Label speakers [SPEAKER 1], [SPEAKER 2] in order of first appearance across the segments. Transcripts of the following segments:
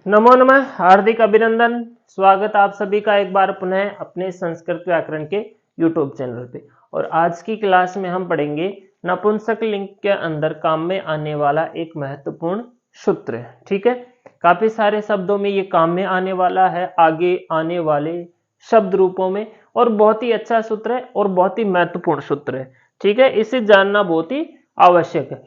[SPEAKER 1] नमो नमः, हार्दिक अभिनंदन। स्वागत आप सभी का एक बार पुनः अपने संस्कृत व्याकरण के YouTube चैनल पे। और आज की क्लास में हम पढ़ेंगे नपुंसक लिंग के अंदर काम में आने वाला एक महत्वपूर्ण सूत्र है। ठीक है, काफी सारे शब्दों में ये काम में आने वाला है, आगे आने वाले शब्द रूपों में, और बहुत ही अच्छा सूत्र है और बहुत ही महत्वपूर्ण सूत्र है। ठीक है, इसे जानना बहुत ही आवश्यक है।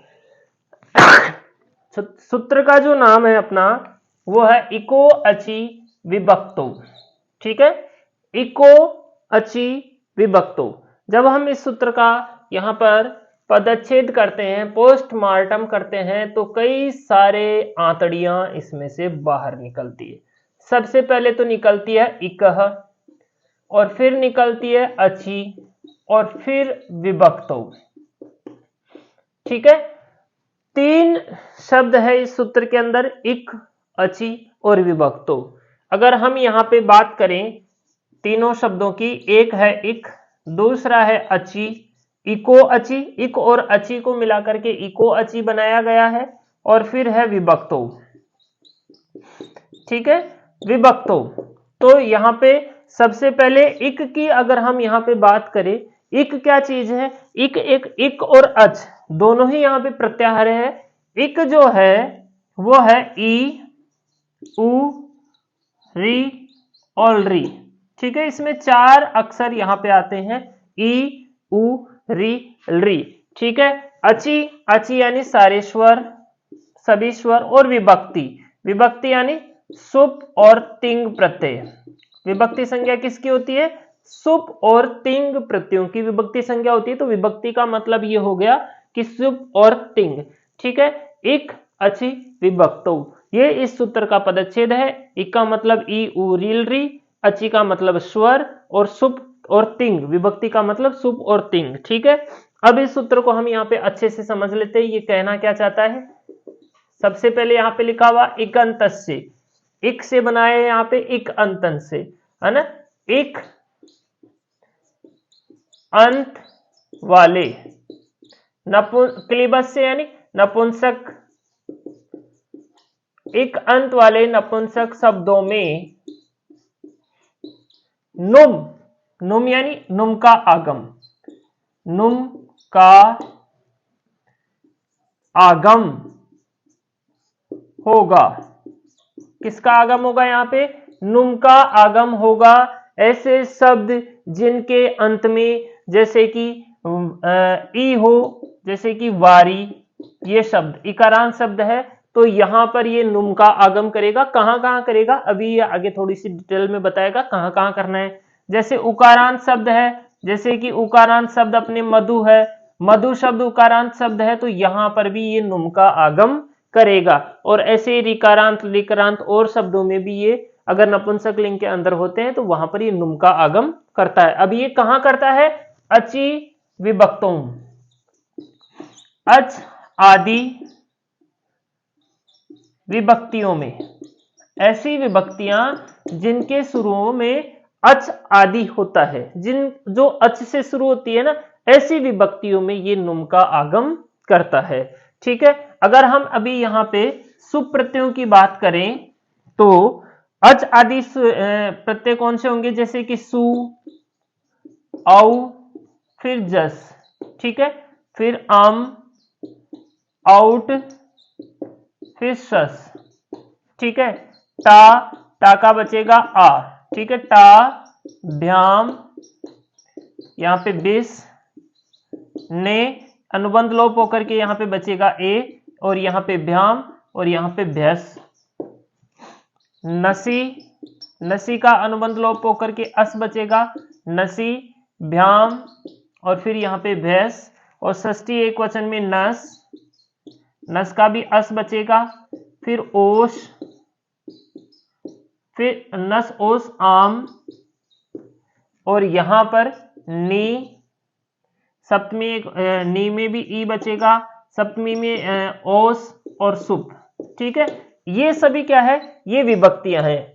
[SPEAKER 1] सूत्र का जो नाम है अपना वो है इको अचि विभक्तो। ठीक है, इको अचि विभक्तो। जब हम इस सूत्र का यहाँ पर पदच्छेद करते हैं, पोस्टमार्टम करते हैं, तो कई सारे आंतड़ियां इसमें से बाहर निकलती है। सबसे पहले तो निकलती है इकह, और फिर निकलती है अचि, और फिर विभक्तो। ठीक है, तीन शब्द है इस सूत्र के अंदर, इक, अचि और विभक्तो। अगर हम यहाँ पे बात करें तीनों शब्दों की, एक है इक, दूसरा है अचि, इको अचि, इक और अचि को मिलाकर के इको अचि बनाया गया है, और फिर है विभक्तो। ठीक है, विभक्तो। तो यहाँ पे सबसे पहले इक की अगर हम यहाँ पे बात करें, इक क्या चीज है? इक एक इक और अच दोनों ही यहाँ पे प्रत्याहार है। इक जो है वो है ई, उ, री और री। ठीक है, इसमें चार अक्षर यहाँ पे आते हैं, ई, उ, री, री। ठीक है, अचि, अचि यानी सारे स्वर, सभी स्वर, और विभक्ति, विभक्ति यानी सुप और तिंग प्रत्यय। विभक्ति संज्ञा किसकी होती है? सुप और तिंग प्रत्ययों की विभक्ति संज्ञा होती है। तो विभक्ति का मतलब ये हो गया कि सुप और तिंग। ठीक है, इक, अचि, विभक्तो, ये इस सूत्र का पदच्छेद है। इक का मतलब ई, उ, रील, री, अचि का मतलब स्वर, और सुप और तिंग, विभक्ति का मतलब सुप और तिंग। ठीक है, अब इस सूत्र को हम यहाँ पे अच्छे से समझ लेते हैं, ये कहना क्या चाहता है। सबसे पहले यहाँ पे लिखा हुआ इक अंतस्य, इक से बनाया है यहाँ पे इक अंतन से, है ना। इक अंत वाले क्लीबस से यानी नपुंसक, इक अंत वाले नपुंसक शब्दों में नुम, नुम यानी नुम का आगम, नुम का आगम होगा। किसका आगम होगा? यहाँ पे नुम का आगम होगा। ऐसे शब्द जिनके अंत में जैसे कि ई हो, जैसे कि वारी, ये शब्द इकारांत शब्द है, तो यहां पर ये नुम का आगम करेगा। कहां कहां करेगा अभी ये आगे थोड़ी सी डिटेल में बताएगा कहां कहां करना है। जैसे उकारांत शब्द है, जैसे कि उकारांत शब्द अपने मधु है, मधु शब्द उकारांत शब्द है, तो यहां पर भी ये नुम का आगम करेगा। और ऐसे रिकारांत, लिकारांत और शब्दों में भी ये अगर नपुंसक लिंग के अंदर होते हैं तो वहां पर ये नुम का आगम करता है। अब ये कहां करता है? अचि विभक्तों, अच आदि विभक्तियों में, ऐसी विभक्तियां जिनके शुरुओं में अच आदि होता है, जिन जो अच से शुरू होती है ना, ऐसी विभक्तियों में ये नुम का आगम करता है। ठीक है, अगर हम अभी यहाँ पे सुप्रत्ययों की बात करें तो अच आदि प्रत्यय कौन से होंगे? जैसे कि सु, औ, फिर जस, ठीक है, फिर आम, आउट, फिर सस। ठीक है, टा, टा का बचेगा आ, ठीक है, टा, भ्याम, यहां पे बिस, ने, अनुबंध लोप होकर के यहां पे बचेगा ए, और यहां पे भ्याम, और यहां पे भ्यस। नसी, नसी का अनुबंध लोप होकर के अस बचेगा, नसी, भ्याम, और फिर यहां पे भैंस, और षष्ठी एक वचन में नस, नस का भी अस बचेगा, फिर ओस, फिर नस ओस आम, और यहां पर नी, सप्तमी एक नी में भी ई बचेगा, सप्तमी में ओस और सुप। ठीक है, ये सभी क्या है? ये विभक्तियां हैं,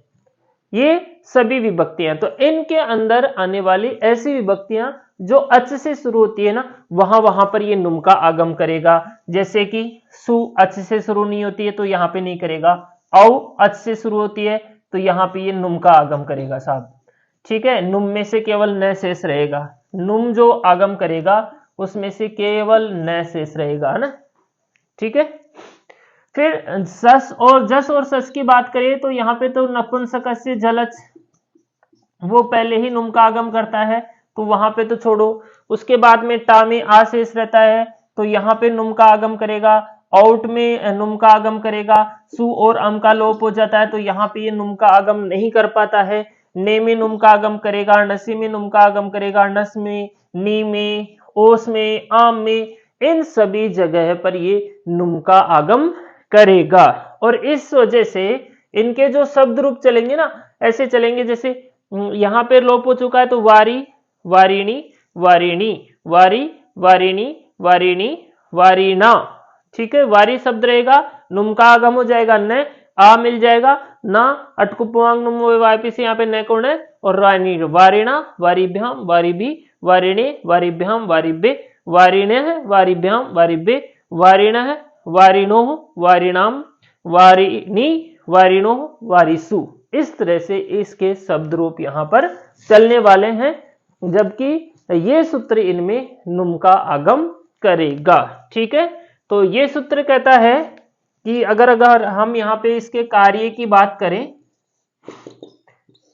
[SPEAKER 1] ये सभी विभक्तियां। तो इनके अंदर आने वाली ऐसी विभक्तियां जो अच से शुरू होती है ना, वहां पर ये नुम का आगम करेगा। जैसे कि सु अच से शुरू नहीं होती है तो यहां पे नहीं करेगा, औ अच से शुरू होती है, तो यहाँ पे ये नुम का आगम करेगा साहब। ठीक है, नुम में से केवल न शेष रहेगा, नुम जो आगम करेगा उसमें से केवल न शेष रहेगा, है ना। ठीक है, फिर सस और जस और सस की बात करें तो यहाँ पे तो नपुंसकस्य जलच वो पहले ही नुम का आगम करता है, तो वहां पे तो छोड़ो। उसके बाद में टा में आ शेष रहता है, तो यहाँ पे नुम का आगम करेगा। आउट में नुम का आगम करेगा। सु और अम का लोप हो जाता है, तो यहाँ पे ये नुम का आगम नहीं कर पाता है। ने में नुम का आगम करेगा, नसी में नुम का आगम करेगा, नस में, नी में, ओस में, आम में, इन सभी जगह पर ये नुम का आगम करेगा। और इस वजह से इनके जो शब्द रूप चलेंगे ना, ऐसे चलेंगे जैसे यहाँ पे लोप हो चुका है, तो वारी, वारिणी, वारिणी, वारी, वारिणी, वारिणी, वारीना। ठीक है, वारी शब्द रहेगा, नुम का आगम हो जाएगा, न आ मिल जाएगा, ना अटकुपवांग नुम वायपी से यहाँ पे न कोण है, और रानी वारिणा, वारिभ्याम, वारिभी, वारिणे, वारिभ्याम, वारिभे, वारिणे, वारिभ्याम, वारिभे, वारिण, वारिणो, वारिणाम, वारिणी, वारिणो, वारिसु। इस तरह से इसके शब्द रूप यहाँ पर चलने वाले हैं, जबकि ये सूत्र इनमें नुम का आगम करेगा। ठीक है, तो ये सूत्र कहता है कि अगर हम यहाँ पे इसके कार्य की बात करें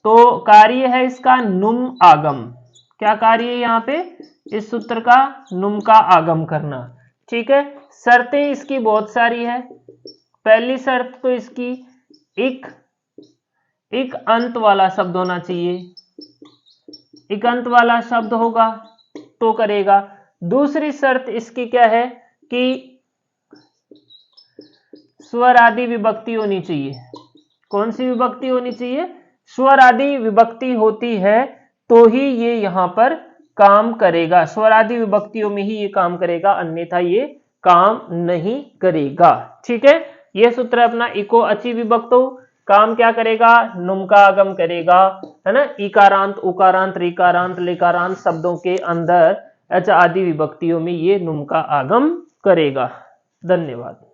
[SPEAKER 1] तो कार्य है इसका नुम आगम। क्या कार्य है यहाँ पे इस सूत्र का? नुम का आगम करना। ठीक है, शर्तें इसकी बहुत सारी है। पहली शर्त तो इसकी एक अंत वाला शब्द होना चाहिए, एक अंत वाला शब्द होगा तो करेगा। दूसरी शर्त इसकी क्या है कि स्वर आदि विभक्ति होनी चाहिए। कौन सी विभक्ति होनी चाहिए? स्वर आदि विभक्ति होती है तो ही ये यहां पर काम करेगा, स्वर आदि विभक्तियों में ही ये काम करेगा, अन्यथा ये काम नहीं करेगा। ठीक है, ये सूत्र अपना इको अची विभक्तो, काम क्या करेगा? नुम का आगम करेगा, है ना। इकारांत, उकारांत, ऋकारांत, लेकारांत शब्दों के अंदर अच आदि विभक्तियों में ये नुम का आगम करेगा। धन्यवाद।